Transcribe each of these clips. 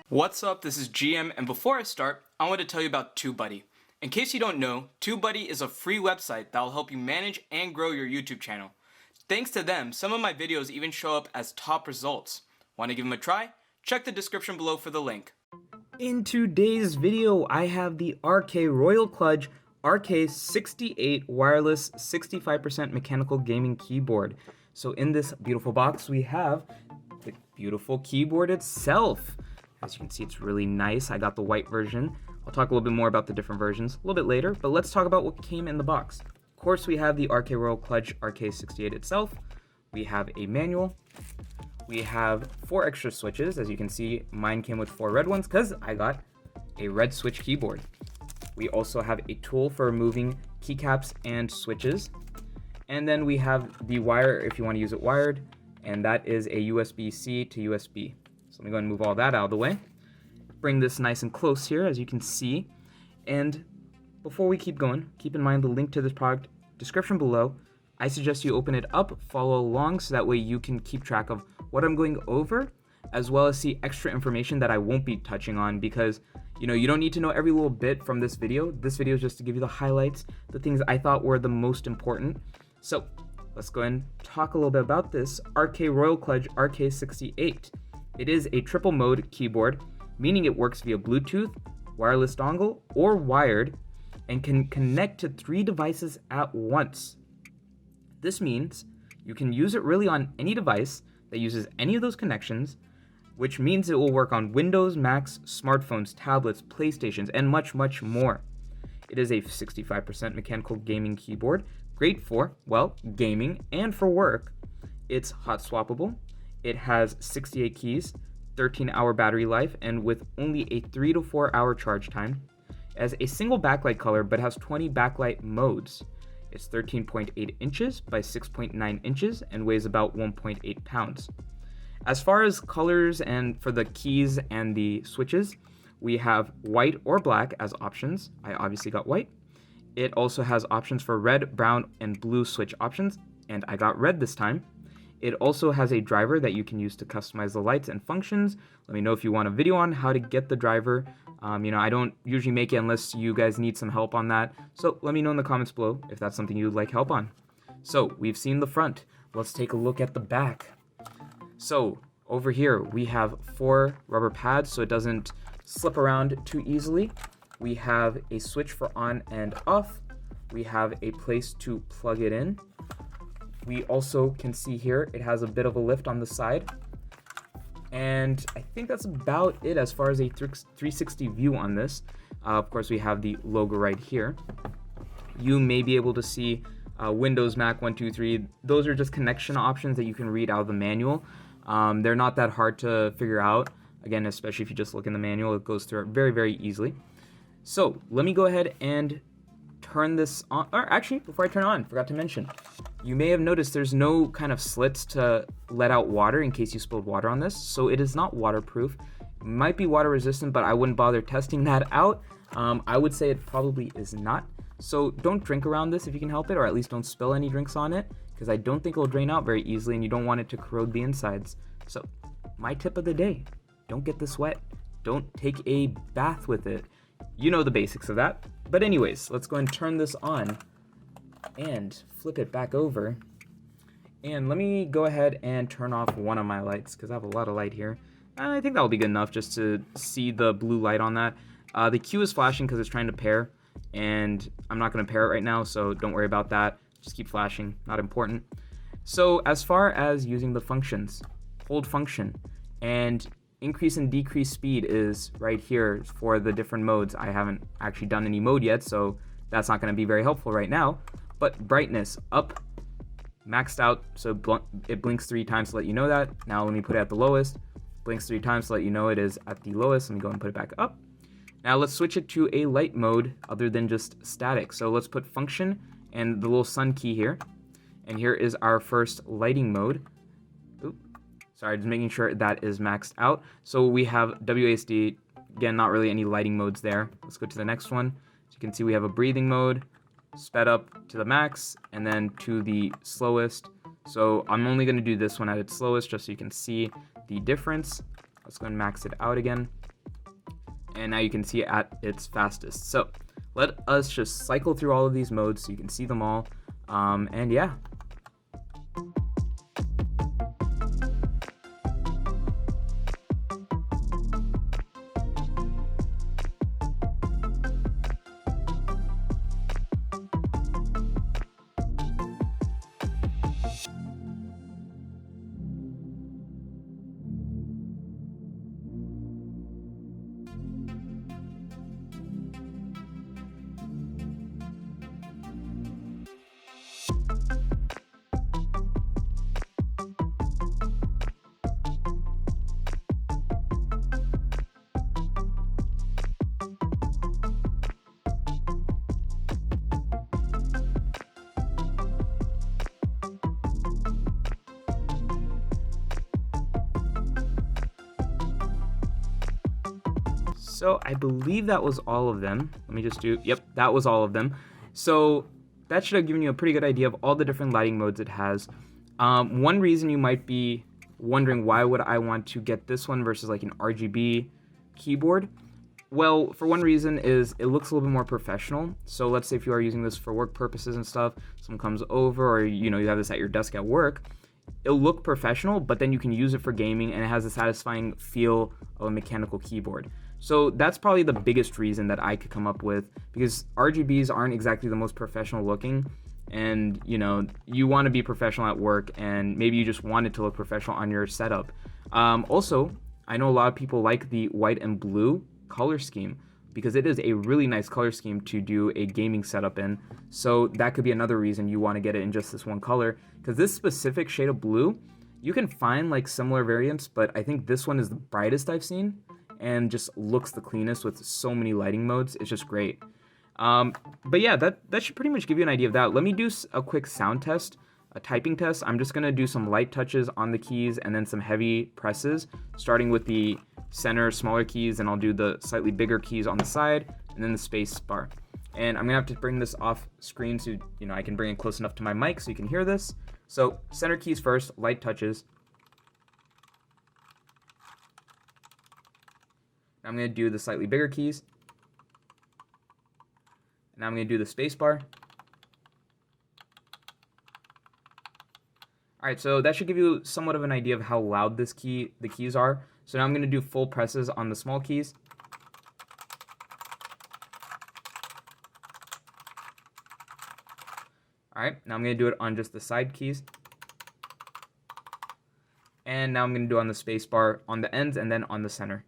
What's up, this is GM, and before I start, I want to tell you about TubeBuddy. In case you don't know, TubeBuddy is a free website that will help you manage and grow your YouTube channel. Thanks to them, some of my videos even show up as top results. Want to give them a try? Check the description below for the link. In today's video, I have the RK Royal Kludge RK68 wireless 65% mechanical gaming keyboard. So in this beautiful box, we have the beautiful keyboard itself. As you can see, it's really nice. I got the white version. I'll talk a little bit more about the different versions a little bit later, but let's talk about what came in the box. Of course, we have the RK Royal Kludge RK68 itself. We have a manual. We have 4 extra switches. As you can see, mine came with 4 red ones because I got a red switch keyboard. We also have a tool for removing keycaps and switches. And then we have the wire if you want to use it wired, and that is a USB-C to USB. So let me go ahead and move all that out of the way. Bring this nice and close here, as you can see. And before we keep going, keep in mind the link to this product description below. I suggest you open it up, follow along, so that way you can keep track of what I'm going over, as well as see extra information that I won't be touching on, because you don't need to know every little bit from this video. This video is just to give you the highlights, the things I thought were the most important. So let's go ahead and talk a little bit about this RK Royal Kludge RK68. It is a triple mode keyboard, meaning it works via Bluetooth, wireless dongle, or wired, and can connect to 3 devices at once. This means you can use it really on any device that uses any of those connections, which means it will work on Windows, Macs, smartphones, tablets, PlayStations, and much, much more. It is a 65% mechanical gaming keyboard, great for, well, gaming and for work. It's hot swappable. It has 68 keys, 13-hour battery life, and with only a 3 to 4 hour charge time. It has a single backlight color, but has 20 backlight modes. It's 13.8 inches by 6.9 inches and weighs about 1.8 pounds. As far as colors and for the keys and the switches, we have white or black as options. I obviously got white. It also has options for red, brown, and blue switch options, and I got red this time. It also has a driver that you can use to customize the lights and functions. Let me know if you want a video on how to get the driver. I don't usually make it unless you guys need some help on that. So let me know in the comments below if that's something you'd like help on. So we've seen the front. Let's take a look at the back. So over here, we have 4 rubber pads so it doesn't slip around too easily. We have a switch for on and off. We have a place to plug it in. We also can see here it has a bit of a lift on the side. And I think that's about it as far as a 360 view on this. Of course, we have the logo right here. You may be able to see Windows, Mac, 1, 2, 3. Those are just connection options that you can read out of the manual. They're not that hard to figure out. Again, especially if you just look in the manual, it goes through it very, very easily. So let me go ahead and turn this on. Or actually, before I turn it on, forgot to mention, you may have noticed there's no kind of slits to let out water in case you spilled water on this. So it is not waterproof. It might be water resistant, but I wouldn't bother testing that out. I would say it probably is not. So don't drink around this if you can help it, or at least don't spill any drinks on it, because I don't think it will drain out very easily and you don't want it to corrode the insides. So my tip of the day, don't get this wet. Don't take a bath with it. You know the basics of that. But anyways, let's go and turn this on and flip it back over. And let me go ahead and turn off one of my lights because I have a lot of light here. I think that will be good enough just to see the blue light on that. The Q is flashing because it's trying to pair, and I'm not going to pair it right now, so don't worry about that. Just keep flashing, not important. So as far as using the functions, hold function, and increase and decrease speed is right here for the different modes. I haven't actually done any mode yet, so that's not going to be very helpful right now. But brightness up, maxed out, so it blinks 3 times to let you know that. Now let me put it at the lowest. Blinks 3 times to let you know it is at the lowest. Let me go and put it back up. Now let's switch it to a light mode other than just static. So let's put function and the little sun key here. And here is our first lighting mode. Oop. Sorry, just making sure that is maxed out. So we have WASD. Again, not really any lighting modes there. Let's go to the next one. So you can see we have a breathing mode, sped up to the max, and then to the slowest. So I'm only going to do this one at its slowest just so you can see the difference. Let's go and max it out again. And now you can see it at its fastest. So let us just cycle through all of these modes so you can see them all. And yeah. So I believe that was all of them. Let me just do, yep, that was all of them. So that should have given you a pretty good idea of all the different lighting modes it has. One reason you might be wondering why would I want to get this one versus like an RGB keyboard. Well, for one reason is it looks a little bit more professional. So let's say if you are using this for work purposes and stuff, someone comes over or you have this at your desk at work, it'll look professional, but then you can use it for gaming and it has a satisfying feel of a mechanical keyboard. So that's probably the biggest reason that I could come up with, because RGBs aren't exactly the most professional looking, and you want to be professional at work, and maybe you just want it to look professional on your setup. Also, I know a lot of people like the white and blue color scheme because it is a really nice color scheme to do a gaming setup in. So that could be another reason you want to get it in just this one color, because this specific shade of blue, you can find like similar variants, but I think this one is the brightest I've seen and just looks the cleanest with so many lighting modes. It's just great. But yeah, that should pretty much give you an idea of that. Let me do a quick sound test, a typing test. I'm just gonna do some light touches on the keys and then some heavy presses, starting with the center smaller keys, and I'll do the slightly bigger keys on the side and then the space bar. And I'm gonna have to bring this off screen so I can bring it close enough to my mic so you can hear this. So center keys first, light touches. I'm going to do the slightly bigger keys. Now I'm going to do the space bar. Alright, so that should give you somewhat of an idea of how loud the keys are. So now I'm going to do full presses on the small keys. Alright, now I'm going to do it on just the side keys. And now I'm going to do it on the space bar on the ends and then on the center.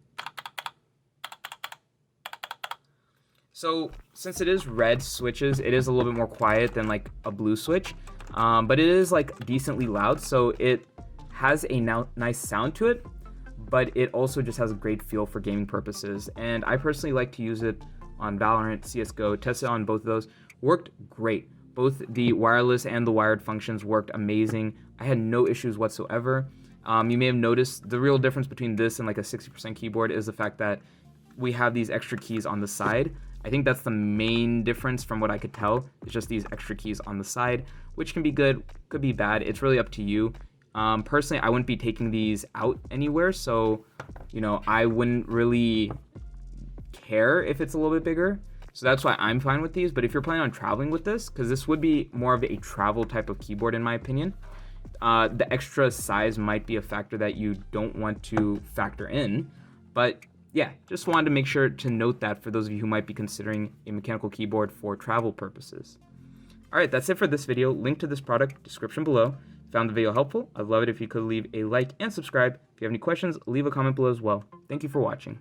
So since it is red switches, it is a little bit more quiet than like a blue switch, but it is like decently loud. So it has a nice sound to it, but it also just has a great feel for gaming purposes. And I personally like to use it on Valorant, CSGO, tested on both of those. Worked great. Both the wireless and the wired functions worked amazing. I had no issues whatsoever. You may have noticed the real difference between this and like a 60% keyboard is the fact that we have these extra keys on the side. I think that's the main difference from what I could tell. It's just these extra keys on the side, which can be good, could be bad. It's really up to you. Personally, I wouldn't be taking these out anywhere, so I wouldn't really care if it's a little bit bigger. So that's why I'm fine with these. But if you're planning on traveling with this, because this would be more of a travel type of keyboard in my opinion, the extra size might be a factor that you don't want to factor in. But yeah, just wanted to make sure to note that for those of you who might be considering a mechanical keyboard for travel purposes. Alright, that's it for this video. Link to this product, description below. Found the video helpful? I'd love it if you could leave a like and subscribe. If you have any questions, leave a comment below as well. Thank you for watching.